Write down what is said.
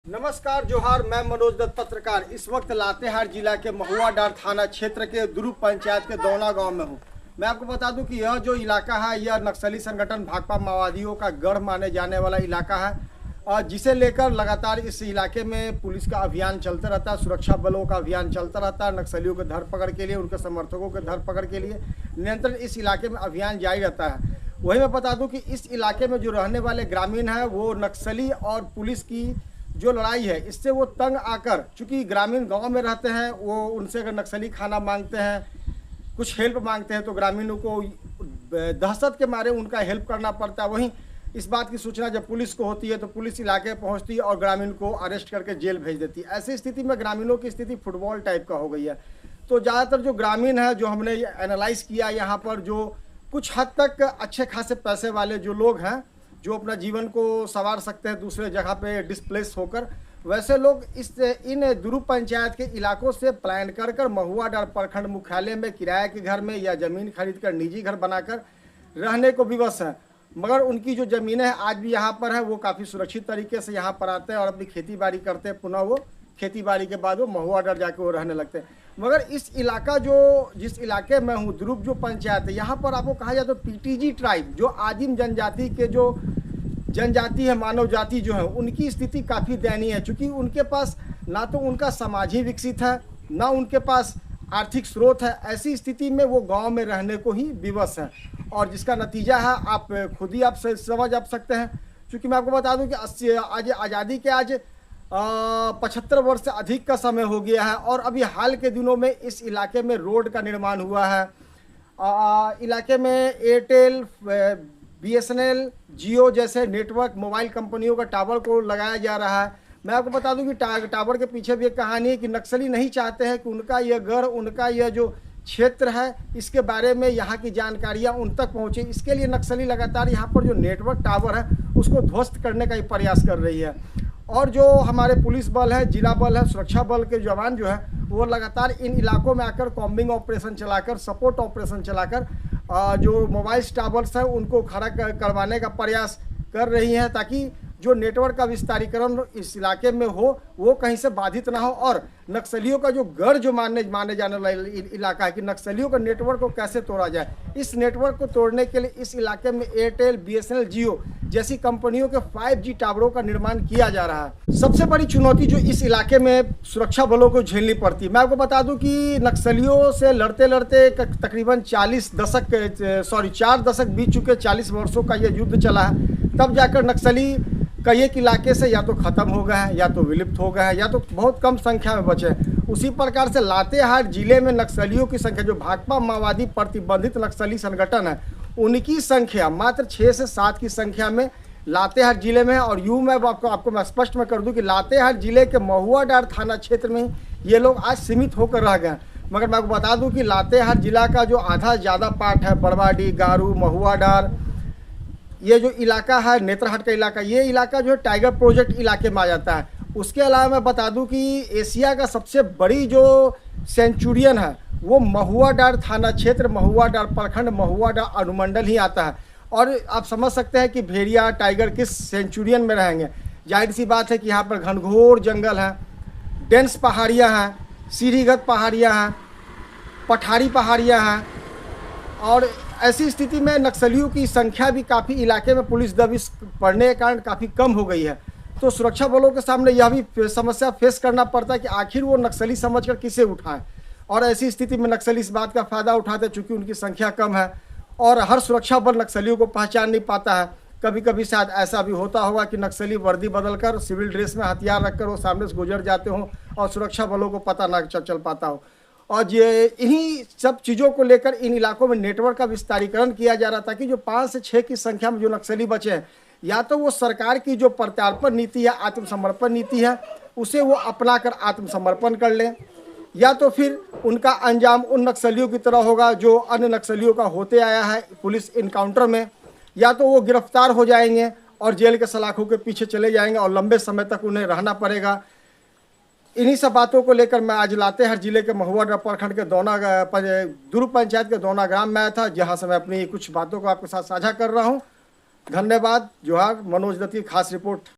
नमस्कार जोहार, मैं मनोज दत्त पत्रकार। इस वक्त लातेहार जिला के महुआडार थाना क्षेत्र के दुरुप पंचायत के दौना गांव में हूं। मैं आपको बता दूं कि यह जो इलाका है यह नक्सली संगठन भाकपा माओवादियों का गढ़ माने जाने वाला इलाका है, और जिसे लेकर लगातार इस इलाके में पुलिस का अभियान चलता रहता है, सुरक्षा बलों का अभियान चलता रहता है। नक्सलियों के धरपकड़ के लिए, उनके समर्थकों के धरपकड़ के लिए निरंतर इस इलाके में अभियान जारी रहता है। वही मैं बता दूं कि इस इलाके में जो रहने वाले ग्रामीण हैं वो नक्सली और पुलिस की जो लड़ाई है इससे वो तंग आकर, चूँकि ग्रामीण गांव में रहते हैं, वो उनसे अगर नक्सली खाना मांगते हैं, कुछ हेल्प मांगते हैं तो ग्रामीणों को दहशत के मारे उनका हेल्प करना पड़ता है। वहीं इस बात की सूचना जब पुलिस को होती है तो पुलिस इलाके पहुंचती है और ग्रामीण को अरेस्ट करके जेल भेज देती है। ऐसी स्थिति में ग्रामीणों की स्थिति फुटबॉल टाइप का हो गई है। तो ज़्यादातर जो ग्रामीण है, जो हमने एनालाइज किया यहाँ पर, जो कुछ हद तक अच्छे खासे पैसे वाले जो लोग हैं, जो अपना जीवन को संवार सकते हैं दूसरे जगह पे डिस्प्लेस होकर, वैसे लोग इन दुरुप पंचायत के इलाकों से प्लान कर महुआडार प्रखंड मुख्यालय में किराए के घर में या ज़मीन खरीद कर निजी घर बनाकर रहने को विवश है। मगर उनकी जो ज़मीनें हैं आज भी यहाँ पर है, वो काफ़ी सुरक्षित तरीके से यहाँ पर आते हैं और अपनी खेती बाड़ी करते हैं। पुनः वो खेती बाड़ी के बाद वो महुआडार जाके वो रहने लगते हैं। मगर इस इलाका जिस इलाके में हूँ, दुरुप जो पंचायत है, यहाँ पर आपको कहा जाए तो पीटीजी ट्राइब, जो आदिम जनजाति के जो जनजाति है, मानव जाति जो है, उनकी स्थिति काफ़ी दयनीय है। चूँकि उनके पास ना तो उनका समाज ही विकसित है, ना उनके पास आर्थिक स्रोत है। ऐसी स्थिति में वो गांव में रहने को ही विवश है, और जिसका नतीजा है आप खुद ही समझ सकते हैं। क्योंकि मैं आपको बता दूं कि आज आज़ादी के आज 75 वर्ष से अधिक का समय हो गया है, और अभी हाल के दिनों में इस इलाके में रोड का निर्माण हुआ है। इलाके में एयरटेल, बीएसएनएल, जियो जैसे नेटवर्क मोबाइल कंपनियों का टावर को लगाया जा रहा है। मैं आपको बता दूं कि टावर के पीछे भी एक कहानी है कि नक्सली नहीं चाहते हैं कि उनका यह गढ़, उनका यह जो क्षेत्र है, इसके बारे में यहाँ की जानकारियाँ उन तक पहुँचे। इसके लिए नक्सली लगातार यहाँ पर जो नेटवर्क टावर है उसको ध्वस्त करने का ही प्रयास कर रही है। और जो हमारे पुलिस बल है, जिला बल है, सुरक्षा बल के जवान जो है वो लगातार इन इलाकों में आकर कॉम्बिंग ऑपरेशन चलाकर, सपोर्ट ऑपरेशन चलाकर जो मोबाइल टावर्स हैं उनको खड़ा करवाने का प्रयास कर रही हैं, ताकि जो नेटवर्क का विस्तारीकरण इस इलाके में हो वो कहीं से बाधित ना हो। और नक्सलियों का जो गढ़ जो माने जाने वाला इलाका है कि नक्सलियों का नेटवर्क को कैसे तोड़ा जाए, इस नेटवर्क को तोड़ने के लिए इस इलाके में एयरटेल, बीएसएनएल, जियो जैसी कंपनियों के 5G टावरों का निर्माण किया जा रहा है। सबसे बड़ी चुनौती जो इस इलाके में सुरक्षा बलों को झेलनी पड़ती है, मैं आपको बता दूं कि नक्सलियों से लड़ते लड़ते तकरीबन 4 दशक बीत चुके, 40 वर्षों का ये युद्ध चला है। तब जाकर नक्सली कई एक इलाके से या तो ख़त्म हो गए हैं, या तो विलुप्त हो गए हैं, या तो बहुत कम संख्या में बचे हैं। उसी प्रकार से लातेहार जिले में नक्सलियों की संख्या, जो भाकपा माओवादी प्रतिबंधित नक्सली संगठन है, उनकी संख्या मात्र 6 से 7 की संख्या में लातेहार जिले में है। और यूँ मैं आपको मैं स्पष्ट में कर दूं कि लातेहार जिले के महुआडार थाना क्षेत्र में ये लोग आज सीमित होकर रह गए। मगर मैं आपको बता दूं कि लातेहार जिला का जो आधा ज़्यादा पार्ट है, बड़वाडी, गारू, महुआडार, ये जो इलाका है नेत्रहाट का इलाका, ये इलाका जो है टाइगर प्रोजेक्ट इलाके में आ जाता है। उसके अलावा मैं बता दूं कि एशिया का सबसे बड़ी जो सेंचुरियन है वो महुआडार थाना क्षेत्र, महुआडार प्रखंड, महुआडार अनुमंडल ही आता है। और आप समझ सकते हैं कि भेड़िया, टाइगर किस सेंचुरियन में रहेंगे। जाहिर सी बात है कि यहाँ पर घनघोर जंगल है, डेंस पहाड़ियाँ हैं, सीढ़ीगत पहाड़ियाँ हैं, पठारी पहाड़ियाँ हैं, और ऐसी स्थिति में नक्सलियों की संख्या भी काफ़ी इलाके में पुलिस दबिश पड़ने के कारण काफ़ी कम हो गई है। तो सुरक्षा बलों के सामने यह भी समस्या फेस करना पड़ता है कि आखिर वो नक्सली समझकर किसे उठाएं। और ऐसी स्थिति में नक्सली इस बात का फ़ायदा उठाते हैं चूँकि उनकी संख्या कम है, और हर सुरक्षा बल नक्सलियों को पहचान नहीं पाता है। कभी कभी शायद ऐसा भी होता होगा कि नक्सली वर्दी बदलकर, सिविल ड्रेस में हथियार रखकर वो सामने से गुजर जाते हों और सुरक्षा बलों को पता ना चल पाता हो। और ये इन्हीं सब चीज़ों को लेकर इन इलाकों में नेटवर्क का विस्तारीकरण किया जा रहा था कि जो 5 से 6 की संख्या में जो नक्सली बचे हैं, या तो वो सरकार की जो प्रत्यार्पण नीति है, आत्मसमर्पण नीति है, उसे वो अपनाकर आत्मसमर्पण कर लें, या तो फिर उनका अंजाम उन नक्सलियों की तरह होगा जो अन्य नक्सलियों का होते आया है पुलिस इनकाउंटर में, या तो वो गिरफ्तार हो जाएंगे और जेल के सलाखों के पीछे चले जाएंगे और लंबे समय तक उन्हें रहना पड़ेगा। इन्हीं सब बातों को लेकर मैं आज लातेहार जिले के महुआडार प्रखंड के दुरुप पंचायत के दौना ग्राम में आया था, जहां से मैं अपनी कुछ बातों को आपके साथ साझा कर रहा हूं। धन्यवाद। जोहार। मनोज दत्त की खास रिपोर्ट।